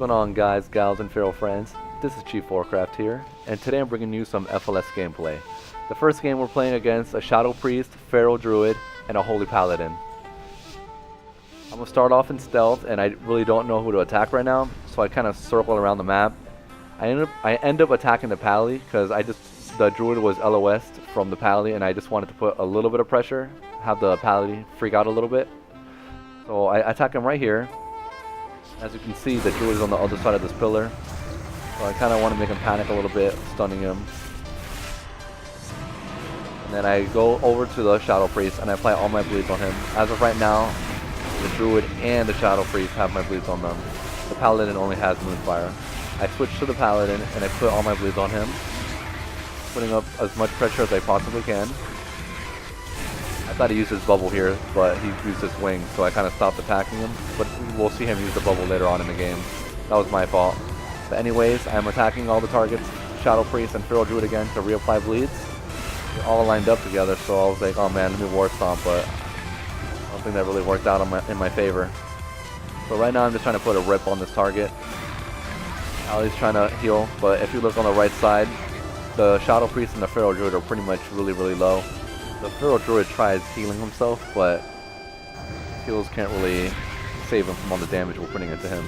going on, guys, gals, and feral friends? This is Chief Warcraft here, and today I'm bringing you some FLS gameplay. The first game we're playing against a Shadow Priest, Feral Druid, and a Holy Paladin. I'm going to start off in stealth, and I really don't know who to attack right now, so I kind of circle around the map. I end up attacking the Pally, because the Druid was LOS from the Pally, and I just wanted to put a little bit of pressure, have the Pally freak out a little bit. So I attack him right here. As you can see, the Druid is on the other side of this pillar. So I kind of want to make him panic a little bit, stunning him. And then I go over to the Shadow Priest and I apply all my bleeds on him. As of right now, the Druid and the Shadow Priest have my bleeds on them. The Paladin only has Moonfire. I switch to the Paladin and I put all my bleeds on him, putting up as much pressure as I possibly can. I thought he used his bubble here, but he used his wing, so I kind of stopped attacking him. But we'll see him use the bubble later on in the game. That was my fault. But anyways, I'm attacking all the targets, Shadow Priest and Feral Druid again to reapply bleeds. They're all lined up together, so I was like, oh man, let me War Stomp, but I don't think that really worked out in my favor. So right now I'm just trying to put a rip on this target. Ali's trying to heal, but if you look on the right side, the Shadow Priest and the Feral Druid are pretty much really low. The Feral Druid tries healing himself, but heals can't really save him from all the damage we're putting into him.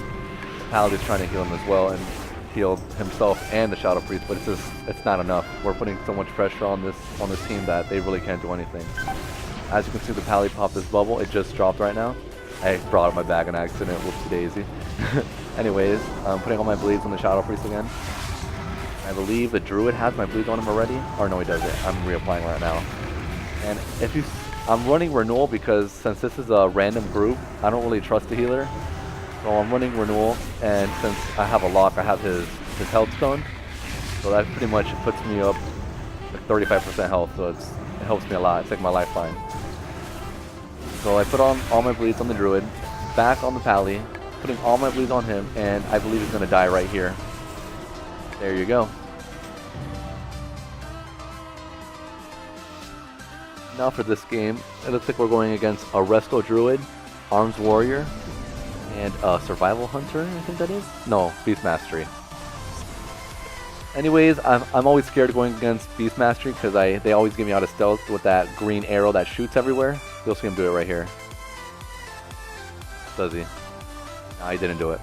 Paladin's trying to heal him as well and heal himself and the Shadow Priest, but it's not enough. We're putting so much pressure on this team that they really can't do anything. As you can see, the Pally popped this bubble. It just dropped right now. I brought up my bag on accident. Whoopsie daisy. Anyways, I'm putting all my bleeds on the Shadow Priest again. I believe the Druid has my bleeds on him already. Or no, he doesn't. I'm reapplying right now. And I'm running Renewal because since this is a random group, I don't really trust the healer. So I'm running Renewal, and since I have a lock, I have his health stone. So that pretty much puts me up like 35% health, so it helps me a lot. It's like my lifeline. So I put on all my bleeds on the Druid, back on the Pally, putting all my bleeds on him, and I believe he's going to die right here. There you go. Now for this game, it looks like we're going against a Resto Druid, Arms Warrior, and a Survival Hunter, I think that is? No, Beast Mastery. Anyways, I'm always scared of going against Beast Mastery because they always get me out of stealth with that green arrow that shoots everywhere. You'll see him do it right here. Does he? No, he didn't do it.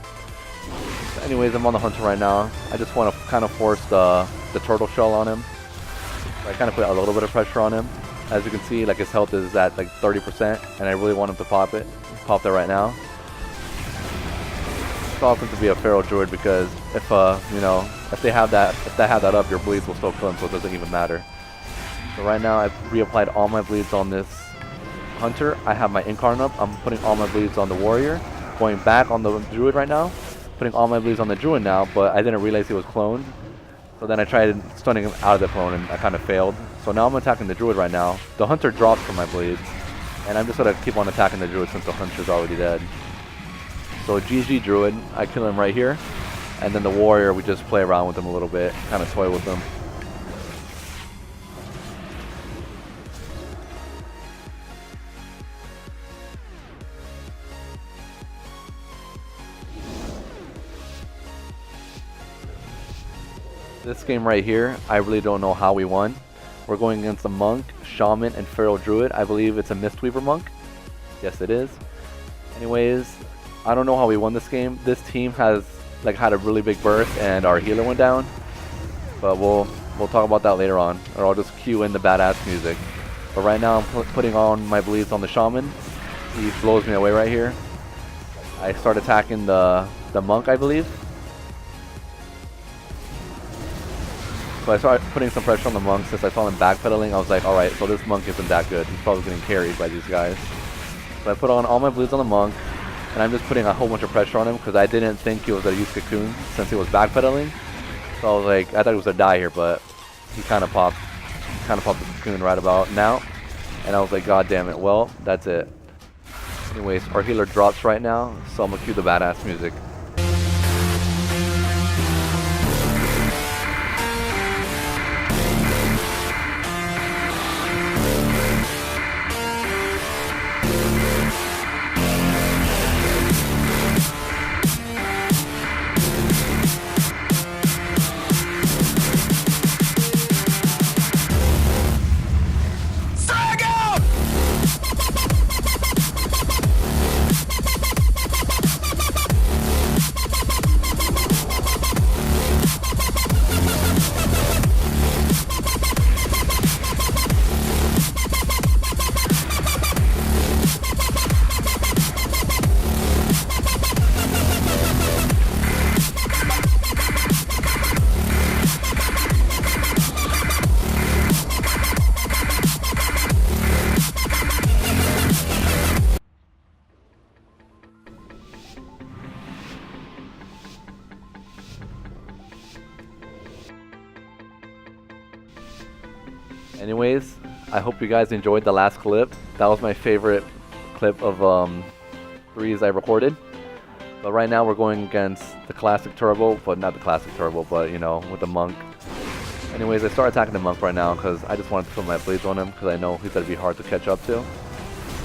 So anyways, I'm on the Hunter right now. I just want to kind of force the turtle shell on him. So I kind of put a little bit of pressure on him. As you can see, like his health is at like 30%, and I really want him to pop it. Pop that right now. It's awesome to be a Feral Druid because if if they have that up, your bleeds will still kill him, so it doesn't even matter. So right now I've reapplied all my bleeds on this Hunter. I have my Incarn up. I'm putting all my bleeds on the Warrior. Going back on the Druid right now. Putting all my bleeds on the Druid now, but I didn't realize he was cloned. So then I tried stunning him out of the clone and I kind of failed. So now I'm attacking the Druid right now. The Hunter drops from my bleeds. And I'm just going to keep on attacking the Druid since the Hunter's already dead. So GG Druid, I kill him right here. And then the Warrior, we just play around with him a little bit. Kind of toy with him. This game right here, I really don't know how we won. We're going against a Monk, Shaman, and Feral Druid. I believe it's a Mistweaver Monk. Yes, it is. Anyways, I don't know how we won this game. This team has had a really big burst, and our healer went down. But we'll talk about that later on, or I'll just cue in the badass music. But right now, I'm putting on my bleeds on the Shaman. He blows me away right here. I start attacking the Monk, I believe. So I started putting some pressure on the Monk since I saw him backpedaling. I was like, alright, so this Monk isn't that good. He's probably getting carried by these guys. So I put on all my bleeds on the Monk, and I'm just putting a whole bunch of pressure on him because I didn't think he was going to use Cocoon since he was backpedaling. So I was like, I thought he was going to die here, but he kind of popped the Cocoon right about now. And I was like, god damn it, well, that's it. Anyways, our healer drops right now, so I'm going to cue the badass music. Anyways, I hope you guys enjoyed the last clip. That was my favorite clip of threes I recorded. But right now we're going against the classic turbo, but not the classic turbo, but you know, with the monk. Anyways, I start attacking the monk right now because I just wanted to put my bleeds on him because I know he's going to be hard to catch up to.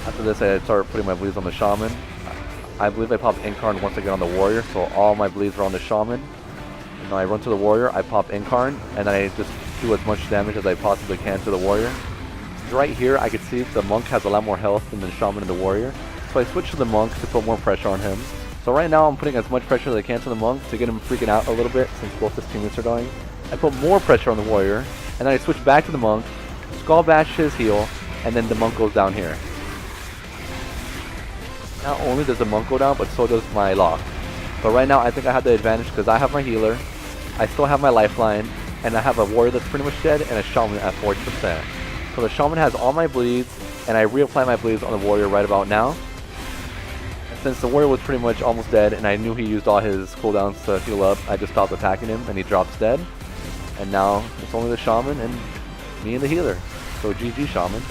After this, I start putting my bleeds on the shaman. I believe I pop incarn once I get on the warrior, so all my bleeds are on the shaman. And then I run to the warrior, I pop incarn, and then I just do as much damage as I possibly can to the warrior. Right here, I can see the monk has a lot more health than the shaman and the warrior. So I switch to the monk to put more pressure on him. So right now I'm putting as much pressure as I can to the monk to get him freaking out a little bit since both his teammates are dying. I put more pressure on the warrior, and then I switch back to the monk, skull bash his heal, and then the monk goes down here. Not only does the monk go down, but so does my lock. But right now I think I have the advantage because I have my healer, I still have my lifeline, and I have a warrior that's pretty much dead and a shaman at 40%. So the shaman has all my bleeds, and I reapply my bleeds on the warrior right about now. Since the warrior was pretty much almost dead and I knew he used all his cooldowns to heal up, I just stopped attacking him and he drops dead. And now it's only the shaman and me and the healer. So GG shaman.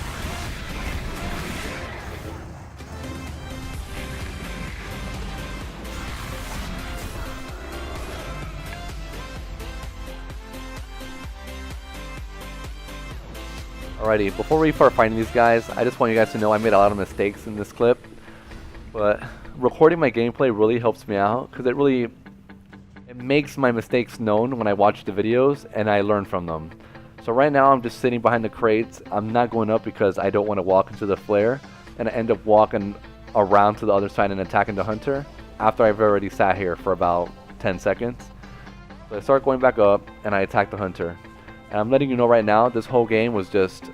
Alrighty, before we start fighting these guys, I just want you guys to know I made a lot of mistakes in this clip. But recording my gameplay really helps me out because it makes my mistakes known when I watch the videos and I learn from them. So right now I'm just sitting behind the crates. I'm not going up because I don't want to walk into the flare, and I end up walking around to the other side and attacking the hunter after I've already sat here for about 10 seconds. So I start going back up and I attack the hunter. And I'm letting you know right now, this whole game was just...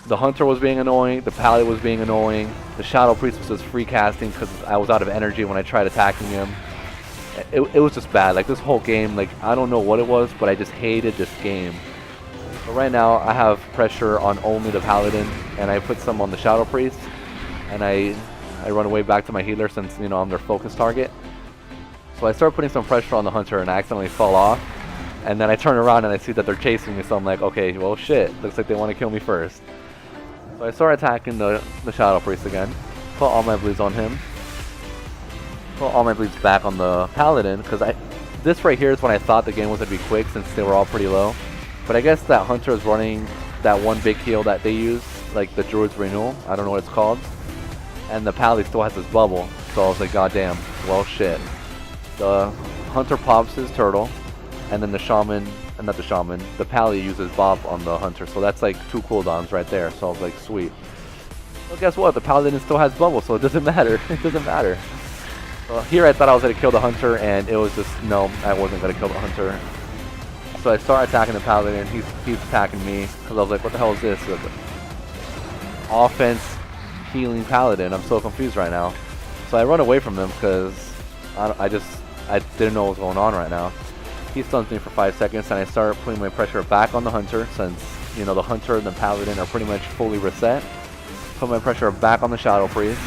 The hunter was being annoying, the paladin was being annoying, the shadow priest was just free casting because I was out of energy when I tried attacking him. It was just bad. Like this whole game, like I don't know what it was, but I just hated this game. But right now I have pressure on only the paladin, and I put some on the shadow priest, and I run away back to my healer since you know I'm their focus target. So I start putting some pressure on the hunter and I accidentally fall off. And then I turn around and I see that they're chasing me, so I'm like, okay, well shit, looks like they want to kill me first. So I start attacking the Shadow Priest again, put all my bleeds on him, put all my bleeds back on the Paladin, because this right here is when I thought the game was going to be quick since they were all pretty low. But I guess that Hunter is running that one big heal that they use, like the Druid's Renewal, I don't know what it's called. And the Paladin still has his bubble, so I was like, god damn, well shit. The Hunter pops his turtle, and then the shaman, not the shaman, the pally uses Bob on the hunter, so that's like 2 cooldowns right there, so I was like, sweet. Well, guess what, the paladin still has bubble, so it doesn't matter, it doesn't matter. Well, here I thought I was going to kill the hunter, and it was just, no, I wasn't going to kill the hunter. So I start attacking the paladin, and he's attacking me, because I was like, what the hell is this? Offense, healing paladin, I'm so confused right now. So I run away from him, because I didn't know what was going on right now. He stuns me for 5 seconds, and I start putting my pressure back on the hunter since, you know, the hunter and the paladin are pretty much fully reset. Put my pressure back on the shadow priest.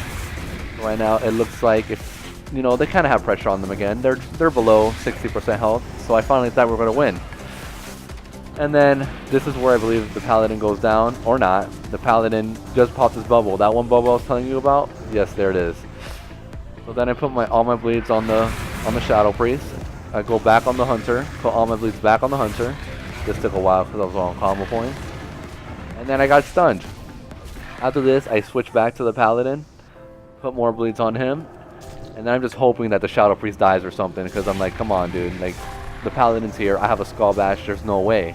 Right now, it looks like if, you know, they kind of have pressure on them again. They're below 60% health, so I finally thought we were going to win. And then this is where I believe the paladin goes down, or not. The paladin just popped his bubble. That one bubble I was telling you about? Yes, there it is. So then I put all my bleeds on the shadow priest. I go back on the hunter, put all my bleeds back on the hunter. This took a while because I was on combo points. And then I got stunned. After this, I switch back to the paladin, put more bleeds on him, and then I'm just hoping that the shadow priest dies or something because I'm like, come on, dude, like the paladin's here, I have a skull bash, there's no way.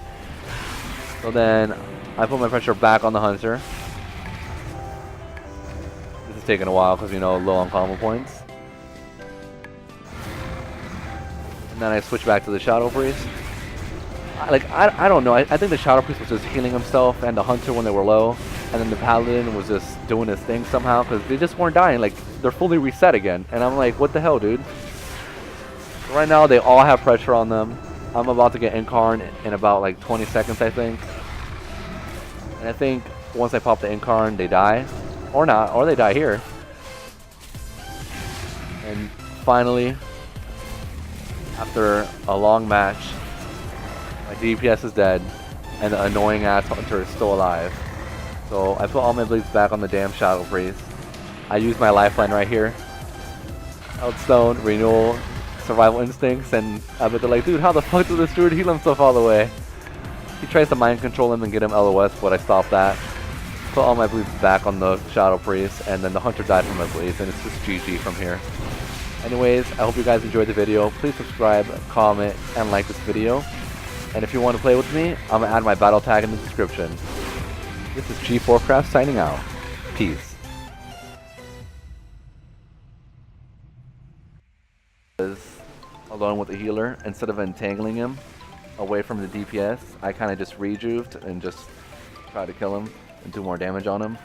So then I put my pressure back on the hunter. This is taking a while because, you know, low on combo points. And then I switch back to the Shadow Priest. I don't know. I think the Shadow Priest was just healing himself and the Hunter when they were low. And then the Paladin was just doing his thing somehow because they just weren't dying. Like, they're fully reset again. And I'm like, what the hell, dude? Right now, they all have pressure on them. I'm about to get Incarn in about like 20 seconds, I think. And I think once I pop the Incarn, they die. Or not. Or they die here. And finally, after a long match, my DPS is dead. and the annoying ass hunter is still alive. So I put all my bleeds back on the damn Shadow Priest. I use my lifeline right here. Outstone, Renewal, Survival Instincts, and I bet they're like, dude, how the fuck did this Druid heal himself all the way? He tries to mind control him and get him LOS, but I stopped that. Put all my bleeds back on the Shadow Priest, and then the hunter died from my bleeds, and it's just GG from here. Anyways, I hope you guys enjoyed the video. Please subscribe, comment, and like this video. And if you want to play with me, I'm going to add my battle tag in the description. This is Chief Warcraft signing out. Peace. Alone with the healer, instead of entangling him away from the DPS, I kind of just rejuved and just try to kill him and do more damage on him.